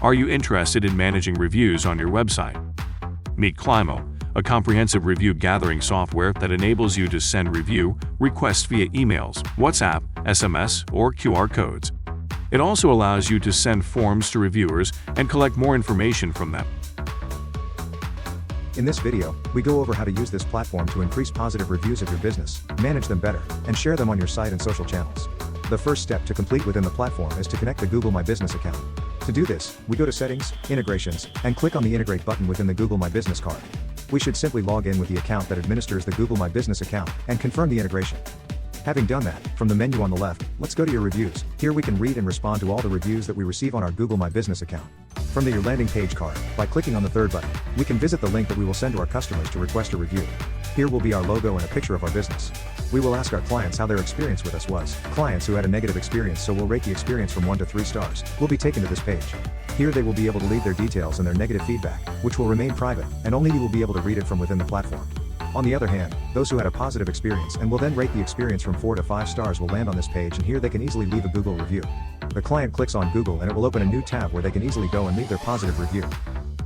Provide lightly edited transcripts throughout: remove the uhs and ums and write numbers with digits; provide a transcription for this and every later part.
Are you interested in managing reviews on your website? Meet Climbo, a comprehensive review gathering software that enables you to send review requests via emails, WhatsApp, SMS, or QR codes. It also allows you to send forms to reviewers and collect more information from them. In this video, we go over how to use this platform to increase positive reviews of your business, manage them better, and share them on your site and social channels. The first step to complete within the platform is to connect the Google My Business account. To do this, we go to Settings, Integrations, and click on the Integrate button within the Google My Business card. We should simply log in with the account that administers the Google My Business account and confirm the integration. Having done that, from the menu on the left, let's go to your reviews. Here we can read and respond to all the reviews that we receive on our Google My Business account. From the Your Landing Page card, by clicking on the third button, we can visit the link that we will send to our customers to request a review. Here will be our logo and a picture of our business. We will ask our clients how their experience with us was. Clients who had a negative experience, so we'll rate the experience from 1 to 3 stars, will be taken to this page. Here they will be able to leave their details and their negative feedback, which will remain private, and only you will be able to read it from within the platform. On the other hand, those who had a positive experience and will then rate the experience from 4 to 5 stars will land on this page, and here they can easily leave a Google review. The client clicks on Google and it will open a new tab where they can easily go and leave their positive review.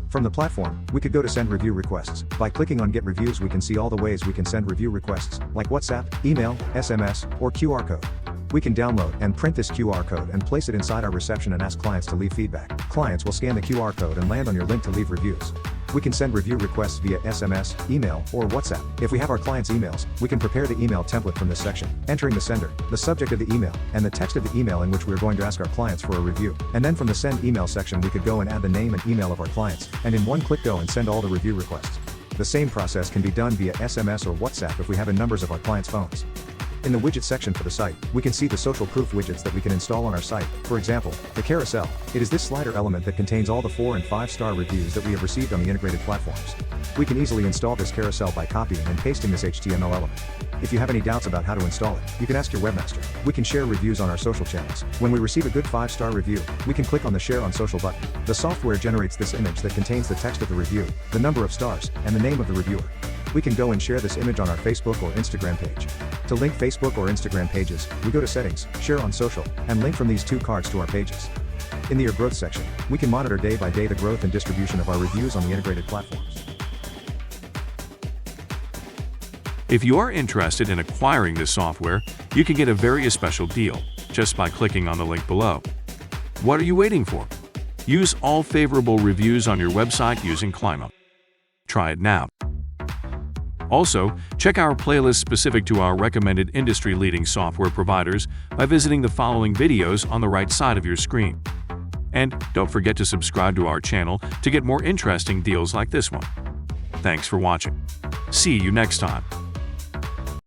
From the platform, we could go to Send Review Requests. By clicking on Get Reviews, we can see all the ways we can send review requests, like WhatsApp, email, SMS, or QR code. We can download and print this QR code and place it inside our reception and ask clients to leave feedback. Clients will scan the QR code and land on your link to leave reviews. We can send review requests via SMS, email, or WhatsApp. If we have our clients' emails, we can prepare the email template from this section, entering the sender, the subject of the email, and the text of the email in which we are going to ask our clients for a review. And then from the send email section we could go and add the name and email of our clients, and in one click go and send all the review requests. The same process can be done via SMS or WhatsApp if we have in numbers of our clients' phones. In the widget section for the site, we can see the social proof widgets that we can install on our site. For example, the carousel. It is this slider element that contains all the 4 and 5-star reviews that we have received on the integrated platforms. We can easily install this carousel by copying and pasting this HTML element. If you have any doubts about how to install it, you can ask your webmaster. We can share reviews on our social channels. When we receive a good 5-star review, we can click on the Share on Social button. The software generates this image that contains the text of the review, the number of stars, and the name of the reviewer. We can go and share this image on our Facebook or Instagram page. To link Facebook or Instagram pages, we go to Settings, Share on Social, and link from these 2 cards to our pages. In the Your Growth section, we can monitor day by day the growth and distribution of our reviews on the integrated platforms. If you are interested in acquiring this software, you can get a very special deal just by clicking on the link below. What are you waiting for? Use all favorable reviews on your website using Climbo. Try it now. Also, check our playlist specific to our recommended industry-leading software providers by visiting the following videos on the right side of your screen. And don't forget to subscribe to our channel to get more interesting deals like this one. Thanks for watching. See you next time.